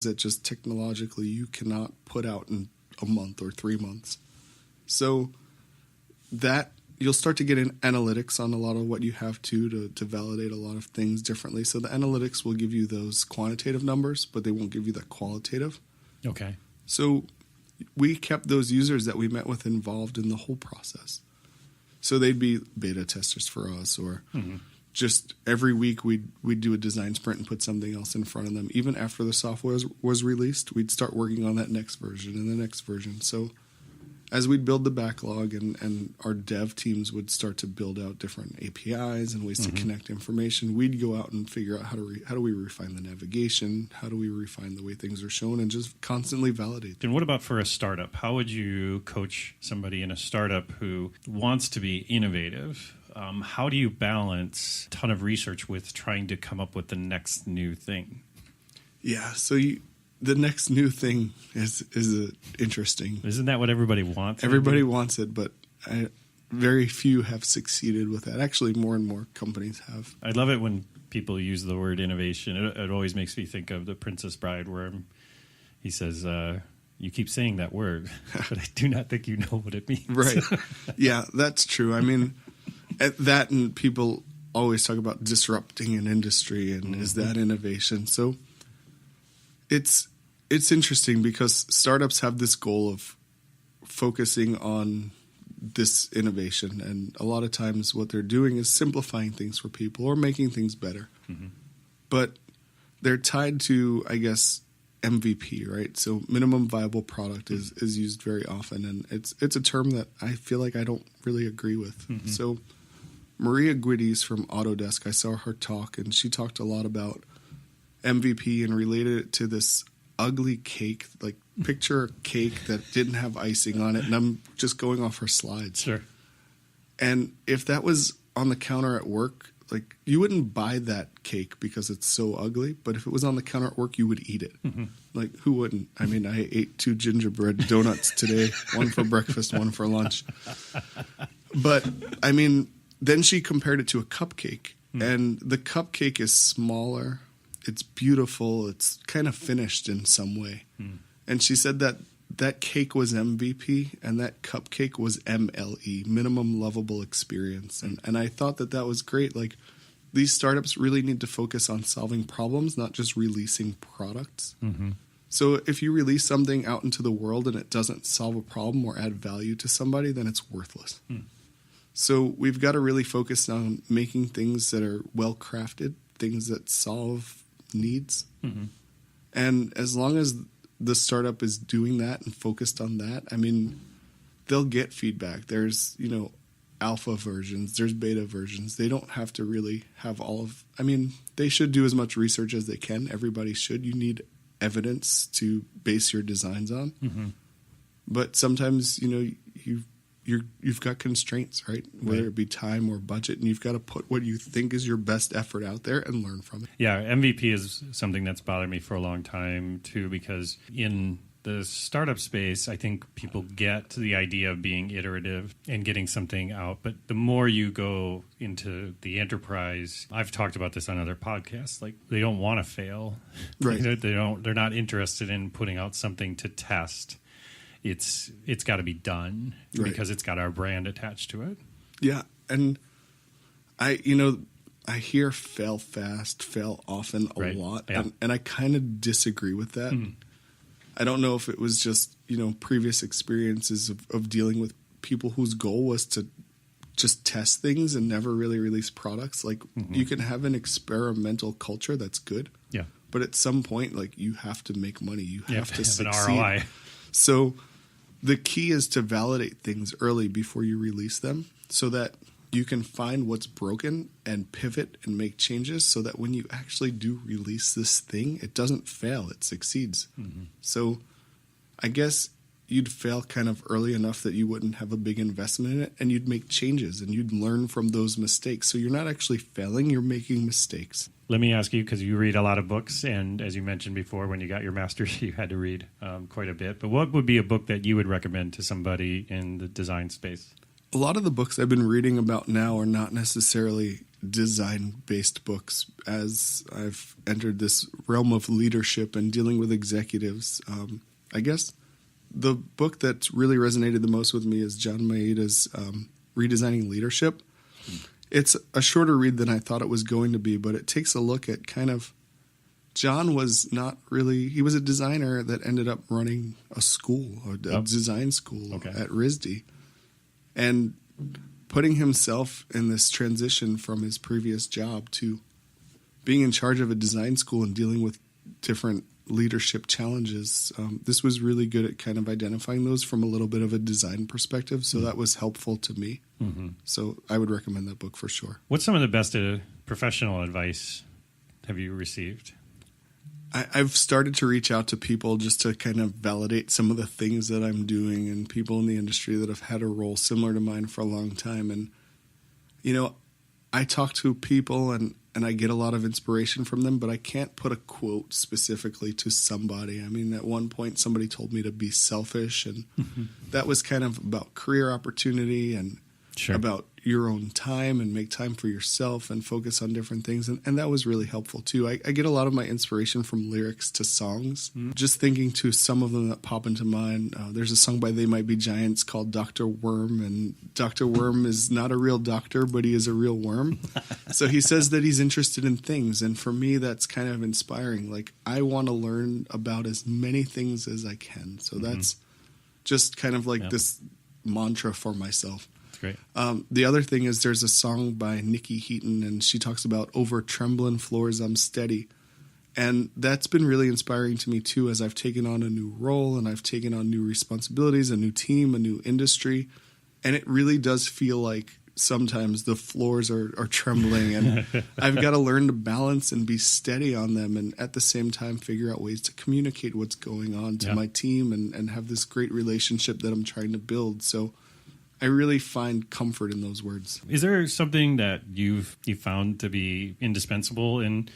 that just technologically you cannot put out in a month or 3 months. So that you'll start to get in analytics on a lot of what you have to validate a lot of things differently. So the analytics will give you those quantitative numbers, but they won't give you the qualitative. Okay. So we kept those users that we met with involved in the whole process. So they'd be beta testers for us, or just every week we'd do a design sprint and put something else in front of them. Even after the software was released, we'd start working on that next version and the next version. So as we'd build the backlog and our dev teams would start to build out different APIs and ways to connect information, we'd go out and figure out how do we refine the navigation, how do we refine the way things are shown, and just constantly validate them. And what about for a startup? How would you coach somebody in a startup who wants to be innovative? How do you balance a ton of research with trying to come up with the next new thing? Yeah, so the next new thing is interesting. Isn't that what everybody wants? Everybody wants it, but very few have succeeded with that. Actually, more and more companies have. I love it when people use the word innovation. It always makes me think of The Princess Bride, where he says, you keep saying that word, but I do not think you know what it means. Right. Yeah, that's true. I mean, that and people always talk about disrupting an industry, and is that innovation? So it's interesting because startups have this goal of focusing on this innovation, and a lot of times what they're doing is simplifying things for people or making things better. But they're tied to, I guess, MVP, right? So minimum viable product is used very often, and it's a term that I feel like I don't really agree with. So Maria Guides from Autodesk, I saw her talk, and she talked a lot about MVP and related it to this ugly cake, like picture a cake that didn't have icing on it, and I'm just going off her slides. Sure. And if that was on the counter at work, like you wouldn't buy that cake because it's so ugly, but if it was on the counter at work, you would eat it. Like who wouldn't? I mean, I ate 2 gingerbread donuts today, one for breakfast, one for lunch. But I mean, then she compared it to a cupcake, and the cupcake is smaller. It's beautiful. It's kind of finished in some way. And she said that cake was MVP and that cupcake was MLE, minimum lovable experience. And I thought that was great. Like these startups really need to focus on solving problems, not just releasing products. So if you release something out into the world and it doesn't solve a problem or add value to somebody, then it's worthless. So we've got to really focus on making things that are well-crafted, things that solve needs. And as long as the startup is doing that and focused on that, I mean, they'll get feedback. There's, alpha versions, there's beta versions. They don't have to really have they should do as much research as they can. Everybody should. You need evidence to base your designs on. But sometimes, you've got constraints, right? Whether it be time or budget, and you've got to put what you think is your best effort out there and learn from it. Yeah, MVP is something that's bothered me for a long time, too, because in the startup space, I think people get to the idea of being iterative and getting something out. But the more you go into the enterprise, I've talked about this on other podcasts, like they don't want to fail. Right. They're not interested in putting out something to test. It's got to be done because it's got our brand attached to it. Yeah, and I hear fail fast, fail often a lot, and I kind of disagree with that. I don't know if it was just previous experiences of dealing with people whose goal was to just test things and never really release products. Like you can have an experimental culture that's good, but at some point, like you have to make money, you have to succeed. An ROI. So the key is to validate things early before you release them so that you can find what's broken and pivot and make changes so that when you actually do release this thing, it doesn't fail, it succeeds. So I guess you'd fail kind of early enough that you wouldn't have a big investment in it, and you'd make changes and you'd learn from those mistakes. So you're not actually failing, you're making mistakes. Let me ask you, because you read a lot of books, and as you mentioned before, when you got your master's, you had to read quite a bit. But what would be a book that you would recommend to somebody in the design space? A lot of the books I've been reading about now are not necessarily design-based books as I've entered this realm of leadership and dealing with executives. I guess the book that really resonated the most with me is John Maeda's Redesigning Leadership. It's a shorter read than I thought it was going to be, but it takes a look at kind of John was not really, he was a designer that ended up running a school, a design school at RISD. And putting himself in this transition from his previous job to being in charge of a design school and dealing with different leadership challenges, this was really good at kind of identifying those from a little bit of a design perspective. So that was helpful to me. Mm-hmm. So I would recommend that book for sure. What's some of the best professional advice have you received? I've started to reach out to people just to kind of validate some of the things that I'm doing, and people in the industry that have had a role similar to mine for a long time. And, you know, I talk to people and I get a lot of inspiration from them, but I can't put a quote specifically to somebody. I mean, at one point somebody told me to be selfish, and that was kind of about career opportunity and about your own time and make time for yourself and focus on different things. And that was really helpful too. I get a lot of my inspiration from lyrics to songs. Just thinking to some of them that pop into mind. There's a song by They Might Be Giants called Dr. Worm, and Dr. Worm is not a real doctor, but he is a real worm. So he says that he's interested in things. And for me, that's kind of inspiring. Like, I want to learn about as many things as I can. So that's just kind of like this mantra for myself. Great. The other thing is there's a song by Nikki Heaton, and she talks about over trembling floors I'm steady. And that's been really inspiring to me too, as I've taken on a new role and I've taken on new responsibilities, a new team, a new industry. And it really does feel like sometimes the floors are trembling, and I've got to learn to balance and be steady on them, and at the same time figure out ways to communicate what's going on to my team and have this great relationship that I'm trying to build. So I really find comfort in those words. Is there something that you found to be indispensable in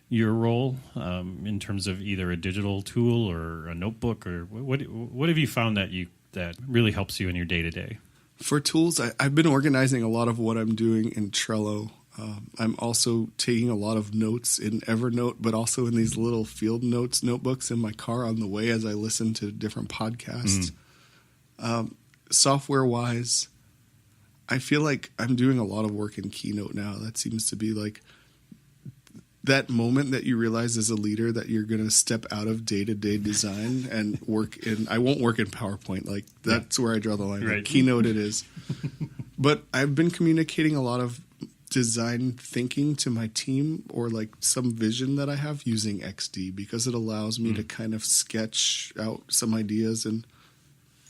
your role, in terms of either a digital tool or a notebook, or what have you found that really helps you in your day-to-day? For tools, I've been organizing a lot of what I'm doing in Trello. I'm also taking a lot of notes in Evernote, but also in these little field notes notebooks in my car on the way as I listen to different podcasts. Software-wise, I feel like I'm doing a lot of work in Keynote now. That seems to be like that moment that you realize as a leader that you're going to step out of day-to-day design and work in. I won't work in PowerPoint. Like, that's where I draw the line. Right. Like, Keynote it is. But I've been communicating a lot of design thinking to my team, or like some vision that I have, using XD, because it allows me to kind of sketch out some ideas, and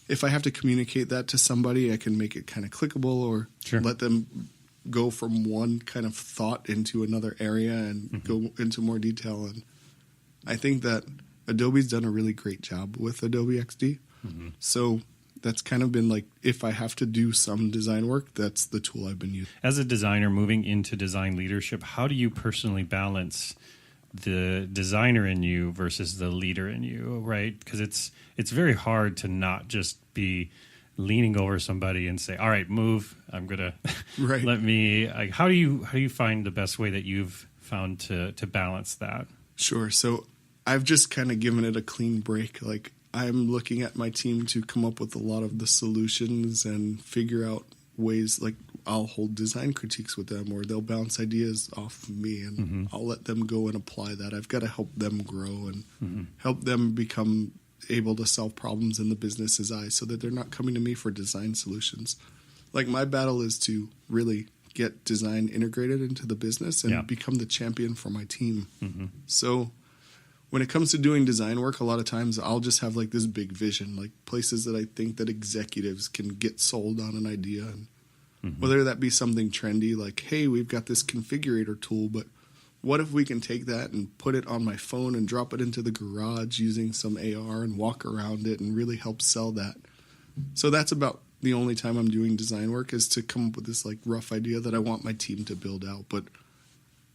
if I have to communicate that to somebody, I can make it kind of clickable, or let them go from one kind of thought into another area and go into more detail. And I think that Adobe's done a really great job with Adobe XD. So that's kind of been like, if I have to do some design work, that's the tool I've been using. As a designer moving into design leadership, how do you personally balance the designer in you versus the leader in you, right? Because it's very hard to not just be leaning over somebody and say, all right, move, I'm gonna let me, like, how do you find the best way that you've found to balance that? Sure. So I've just kind of given it a clean break. Like, I'm looking at my team to come up with a lot of the solutions and figure out ways. Like, I'll hold design critiques with them, or they'll bounce ideas off of me, and I'll let them go and apply that. I've got to help them grow and help them become able to solve problems in the business's eyes, so that they're not coming to me for design solutions. Like, my battle is to really get design integrated into the business and become the champion for my team. So when it comes to doing design work, a lot of times I'll just have like this big vision, like places that I think that executives can get sold on an idea. And whether that be something trendy, like, hey, we've got this configurator tool, but what if we can take that and put it on my phone and drop it into the garage using some AR and walk around it and really help sell that? So that's about the only time I'm doing design work, is to come up with this like rough idea that I want my team to build out. But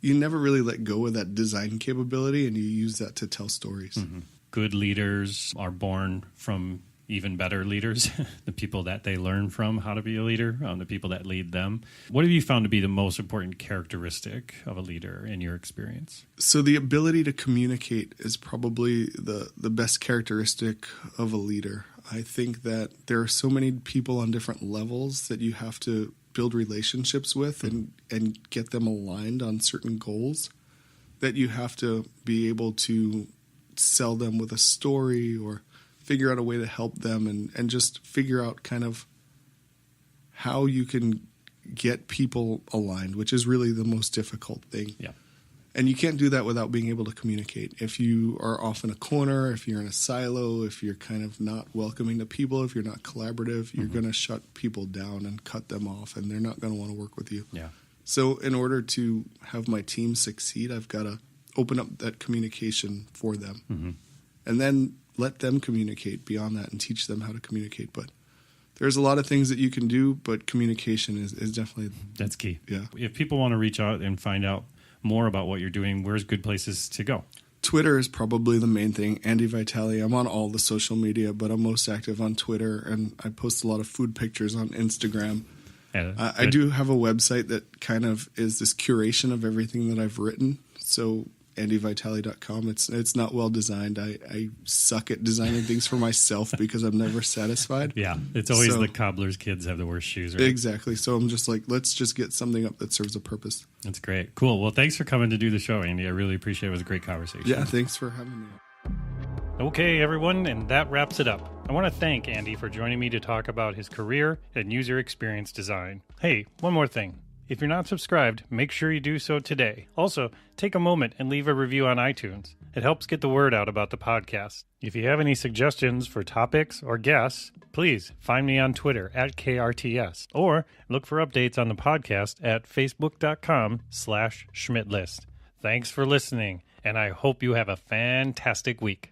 you never really let go of that design capability, and you use that to tell stories. Good leaders are born from even better leaders, the people that they learn from how to be a leader, the people that lead them. What have you found to be the most important characteristic of a leader in your experience? So the ability to communicate is probably the best characteristic of a leader. I think that there are so many people on different levels that you have to build relationships with and get them aligned on certain goals, that you have to be able to sell them with a story or figure out a way to help them and just figure out kind of how you can get people aligned, which is really the most difficult thing. Yeah. And you can't do that without being able to communicate. If you are off in a corner, if you're in a silo, if you're kind of not welcoming to people, if you're not collaborative, you're going to shut people down and cut them off, and they're not going to want to work with you. Yeah. So in order to have my team succeed, I've got to open up that communication for them. And then let them communicate beyond that and teach them how to communicate. But there's a lot of things that you can do, but communication is definitely... That's key. Yeah. If people want to reach out and find out more about what you're doing, where's good places to go? Twitter is probably the main thing. Andy Vitale. I'm on all the social media, but I'm most active on Twitter, and I post a lot of food pictures on Instagram. I do have a website that kind of is this curation of everything that I've written. So andyvitale.com. It's not well designed. I suck at designing things for myself because I'm never satisfied. Yeah, it's always the cobbler's kids have the worst shoes, right? Exactly. So I'm just like, let's just get something up that serves a purpose. That's great. Cool. Well, thanks for coming to do the show, Andy. I really appreciate it. It was a great conversation. Yeah, thanks for having me. Okay, everyone, and that wraps it up. I want to thank Andy for joining me to talk about his career and user experience design. Hey, one more thing. If you're not subscribed, make sure you do so today. Also, take a moment and leave a review on iTunes. It helps get the word out about the podcast. If you have any suggestions for topics or guests, please find me on Twitter at KRTS or look for updates on the podcast at facebook.com/Schmidtlist. Thanks for listening, and I hope you have a fantastic week.